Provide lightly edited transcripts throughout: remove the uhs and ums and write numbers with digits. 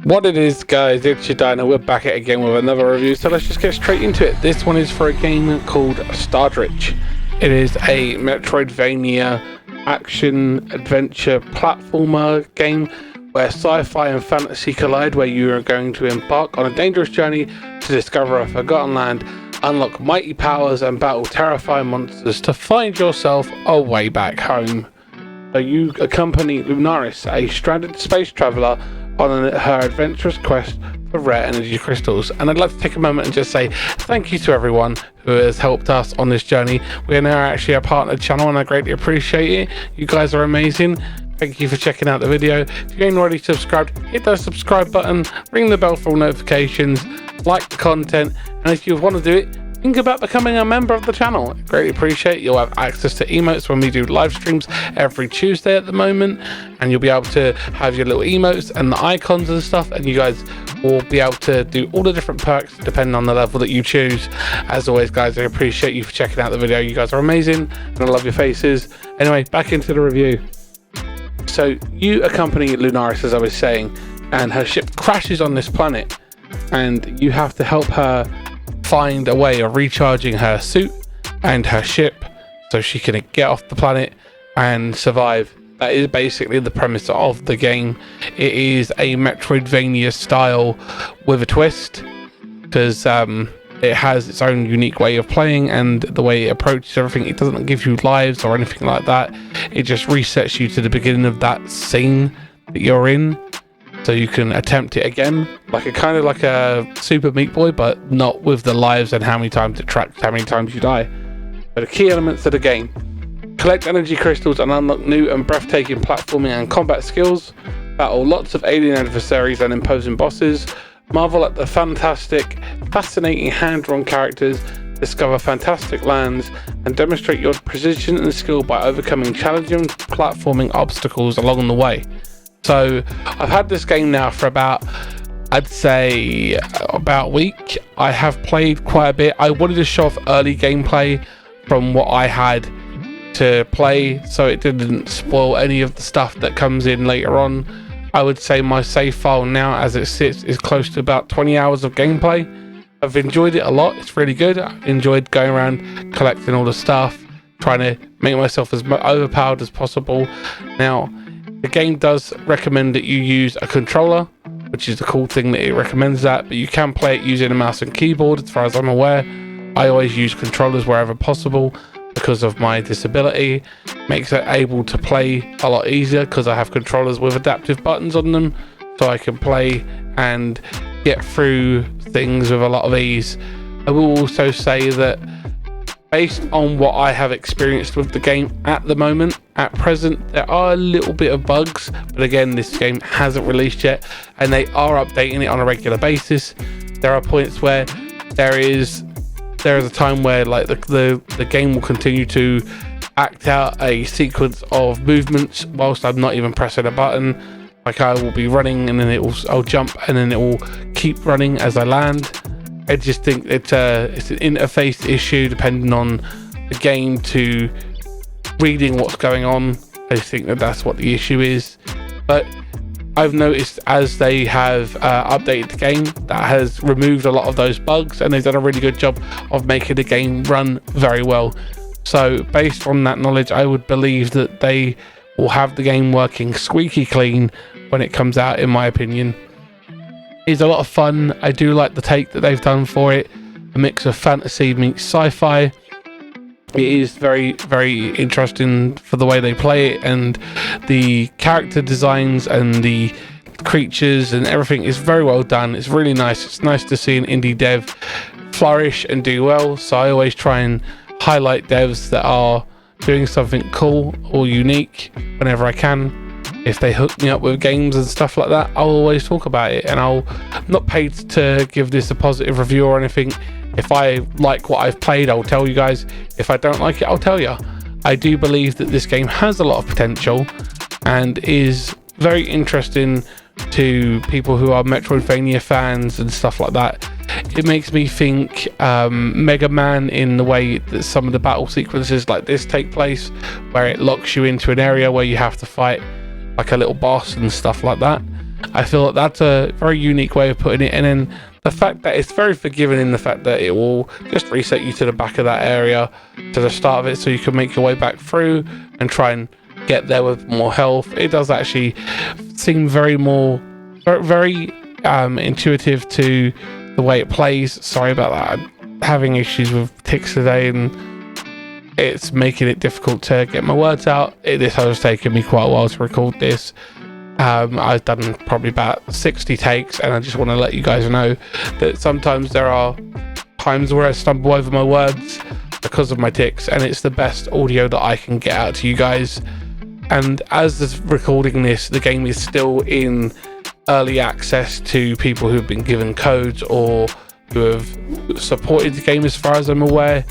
What it is, guys, it's your Dino. We're back at it again with another review, so let's just get straight into it. This one is for a game called StarDrytch. It is a Metroidvania action adventure platformer game where sci-fi and fantasy collide, where you are going to embark on a dangerous journey to discover a forgotten land, unlock mighty powers, and battle terrifying monsters to find yourself a way back home. So you accompany Lunaris, a stranded space traveler, on her adventurous quest for rare energy crystals. And I'd like to take a moment and just say thank you to everyone who has helped us on this journey. We are now actually a partnered channel and I greatly appreciate it. You guys are amazing. Thank you for checking out the video. If you ain't already subscribed, hit that subscribe button, ring the bell for all notifications, like the content, and if you want to do it, think about becoming a member of the channel. I greatly appreciate it. You'll have access to emotes when we do live streams every Tuesday at the moment, and you'll be able to have your little emotes and the icons and stuff, and you guys will be able to do all the different perks depending on the level that you choose. As always, guys, I appreciate you for checking out the video. You guys are amazing and I love your faces. Anyway, back into the review. So you accompany Lunaris, as I was saying, and her ship crashes on this planet, and you have to help her find a way of recharging her suit and her ship so she can get off the planet and survive. That is basically the premise of the game. It is a Metroidvania style with a twist, because it has its own unique way of playing and the way it approaches everything. It doesn't give you lives or anything like that. It just resets you to the beginning of that scene that you're in, so you can attempt it again, like a kind of like a Super Meat Boy, but not with the lives and how many times it tracks how many times you die. But the key elements of the game: collect energy crystals and unlock new and breathtaking platforming and combat skills, battle lots of alien adversaries and imposing bosses, marvel at the fascinating hand-drawn characters, discover fantastic lands, and demonstrate your precision and skill by overcoming challenging platforming obstacles along the way. So I've had this game now for I'd say about a week. I have played quite a bit. I wanted to show off early gameplay from what I had to play, so it didn't spoil any of the stuff that comes in later on. I would say my save file now as it sits is close to about 20 hours of gameplay. I've enjoyed it a lot. It's really good. I enjoyed going around collecting all the stuff, trying to make myself as overpowered as possible. Now, the game does recommend that you use a controller, which is the cool thing that it recommends that, but you can play it using a mouse and keyboard as far as I'm aware. I always use controllers wherever possible because of my disability. Makes it able to play a lot easier because I have controllers with adaptive buttons on them, so I can play and get through things with a lot of ease. I will also say that based on what I have experienced with the game at the moment, at present, there are a little bit of bugs, but again, this game hasn't released yet and they are updating it on a regular basis. There are points where there is a time where like the game will continue to act out a sequence of movements whilst I'm not even pressing a button. Like I will be running and then I'll jump and then it will keep running as I land. I just think it's an interface issue depending on the game to reading what's going on. I think that's what the issue is. But I've noticed as they have updated the game, that has removed a lot of those bugs and they've done a really good job of making the game run very well. So based on that knowledge, I would believe that they will have the game working squeaky clean when it comes out, in my opinion. It's a lot of fun. I do like the take that they've done for it. A mix of fantasy meets sci-fi. It is very, very interesting for the way they play it, and the character designs and the creatures and everything is very well done. It's really nice. It's nice to see an indie dev flourish and do well. So I always try and highlight devs that are doing something cool or unique whenever I can. If they hook me up with games and stuff like that, I'll always talk about it, and I'm not paid to give this a positive review or anything. If I like what I've played, I'll tell you guys. If I don't like it, I'll tell you. I do believe that this game has a lot of potential and is very interesting to people who are Metroidvania fans and stuff like that. It makes me think Mega Man in the way that some of the battle sequences like this take place, where it locks you into an area where you have to fight like a little boss and stuff like that. I feel that's a very unique way of putting it. And then the fact that it's very forgiving in the fact that it will just reset you to the back of that area, to the start of it, so you can make your way back through and try and get there with more health. It does actually seem very intuitive to the way it plays. Sorry about that, I'm having issues with ticks today and it's making it difficult to get my words out. This has taken me quite a while to record this. I've done probably about 60 takes, and I just want to let you guys know that sometimes there are times where I stumble over my words because of my ticks, and it's the best audio that I can get out to you guys. And as this recording this, the game is still in early access to people who've been given codes or who have supported the game, as far as I'm aware.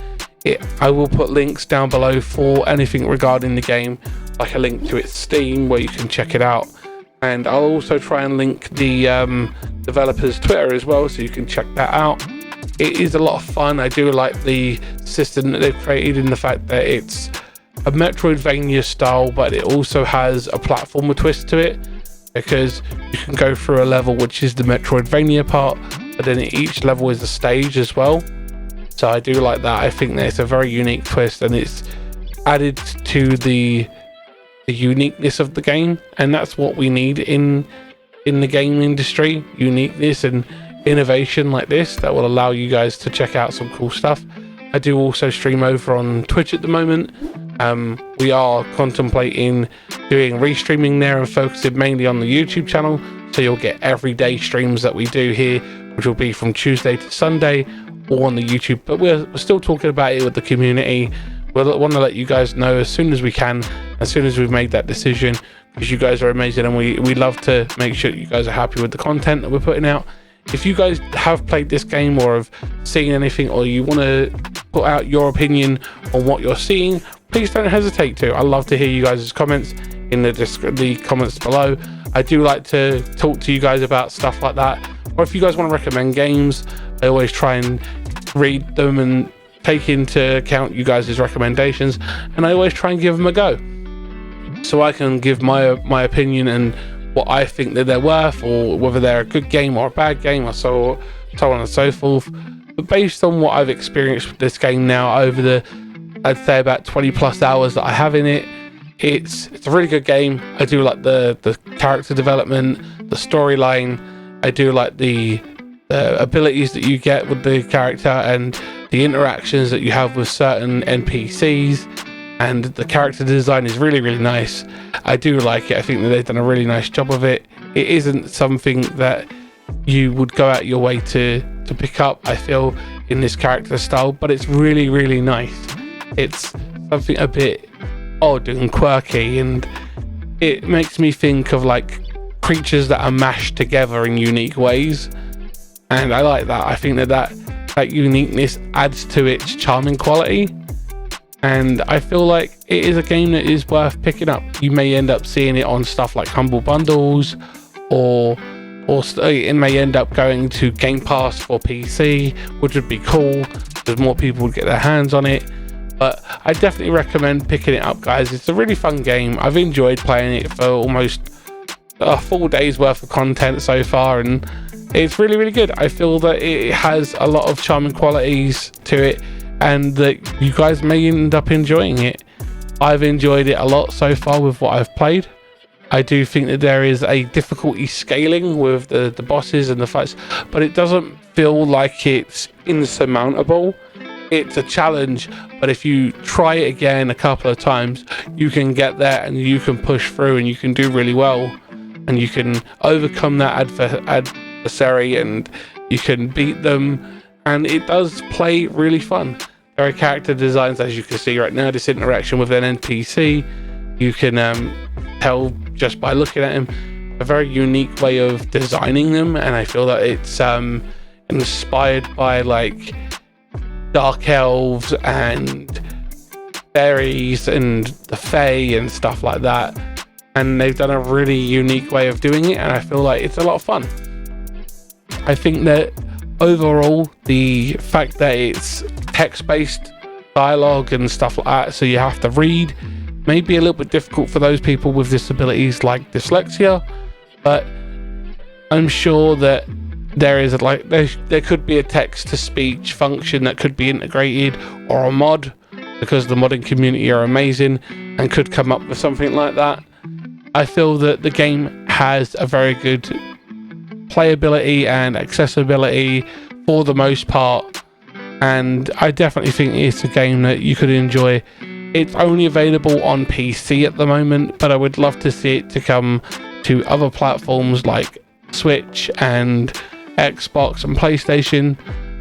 I will put links down below for anything regarding the game, like a link to its Steam where you can check it out, and I'll also try and link the developer's Twitter as well, so you can check that out. It is a lot of fun. I do like the system that they've created in the fact that it's a Metroidvania style, but it also has a platformer twist to it, because you can go through a level which is the Metroidvania part, but then each level is a stage as well. So I do like that. I think that it's a very unique twist, and it's added to the uniqueness of the game, and that's what we need in the game industry: uniqueness and innovation like this that will allow you guys to check out some cool stuff. I do also stream over on Twitch at the moment. We are contemplating doing restreaming there and focusing mainly on the YouTube channel, so you'll get everyday streams that we do here, which will be from Tuesday to Sunday, or on the YouTube. But we're still talking about it with the community. We'll want to let you guys know as soon as we can, as soon as we've made that decision, because you guys are amazing, and we love to make sure you guys are happy with the content that we're putting out. If you guys have played this game or have seen anything, or you want to put out your opinion on what you're seeing, please don't hesitate to. I love to hear you guys' comments in the comments below. I do like to talk to you guys about stuff like that, or if you guys want to recommend games, I always try and read them and take into account you guys' recommendations, and I always try and give them a go, so I can give my opinion and what I think that they're worth, or whether they're a good game or a bad game, or so on and so forth. But based on what I've experienced with this game now over the, I'd say, about 20 plus hours that I have in it, it's a really good game. I do like the character development, the storyline. I do like the abilities that you get with the character, and the interactions that you have with certain NPCs, and the character design is really, really nice. I do like it. I think that they've done a really nice job of it. It isn't something that you would go out your way to pick up, I feel, in this character style, but it's really, really nice. It's something a bit odd and quirky, and it makes me think of like creatures that are mashed together in unique ways, and I like that. I think that uniqueness adds to its charming quality, and I feel like it is a game that is worth picking up. You may end up seeing it on stuff like Humble Bundles, or it may end up going to Game Pass for PC, which would be cool because more people would get their hands on it. But I definitely recommend picking it up, guys. It's a really fun game. I've enjoyed playing it for almost a full day's worth of content so far, and it's really, really good. I feel that it has a lot of charming qualities to it, and that you guys may end up enjoying it. I've enjoyed it a lot so far with what I've played. I do think that there is a difficulty scaling with the bosses and the fights, but it doesn't feel like it's insurmountable. It's a challenge, but if you try it again a couple of times, you can get there and you can push through and you can do really well, and you can overcome that adversary and you can beat them, and it does play really fun. There are character designs, as you can see right now. This interaction with an NPC, you can tell just by looking at him, a very unique way of designing them, and I feel that it's inspired by like dark elves and fairies and the fae and stuff like that, and they've done a really unique way of doing it, and I feel like it's a lot of fun. I think that overall, the fact that it's text-based dialogue and stuff like that, so you have to read, may be a little bit difficult for those people with disabilities like dyslexia, but I'm sure that there is there could be a text to speech function that could be integrated, or a mod, because the modding community are amazing and could come up with something like that. I feel that the game has a very good playability and accessibility for the most part, and I definitely think it's a game that you could enjoy. It's only available on PC at the moment, but I would love to see it to come to other platforms like Switch and Xbox and PlayStation.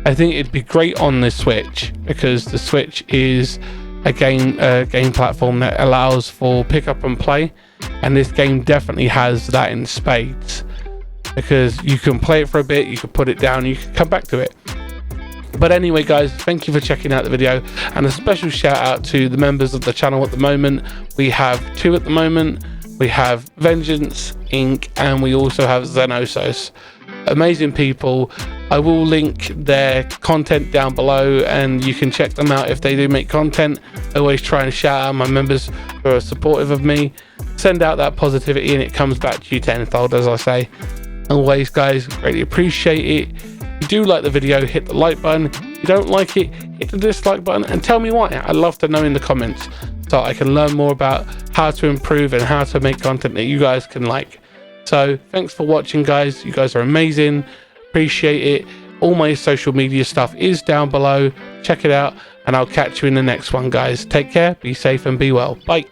I think it'd be great on the Switch, because the Switch is a game platform that allows for pick up and play, and this game definitely has that in spades, because you can play it for a bit, you can put it down, you can come back to it. But anyway guys, thank you for checking out the video, and a special shout out to the members of the channel at the moment. We have 2 at the moment. We have Vengeance Inc. and we also have Xenosos. Amazing people. I will link their content down below and you can check them out if they do make content. I always try and shout out my members who are supportive of me. Send out that positivity and it comes back to you tenfold, as I say. Always guys, greatly appreciate it. If you do like the video, hit the like button. If you don't like it, hit the dislike button and tell me why. I'd love to know in the comments, so I can learn more about how to improve and how to make content that you guys can like. So thanks for watching guys, you guys are amazing, appreciate it. All my social media stuff is down below, check it out, and I'll catch you in the next one guys. Take care, be safe and be well, bye.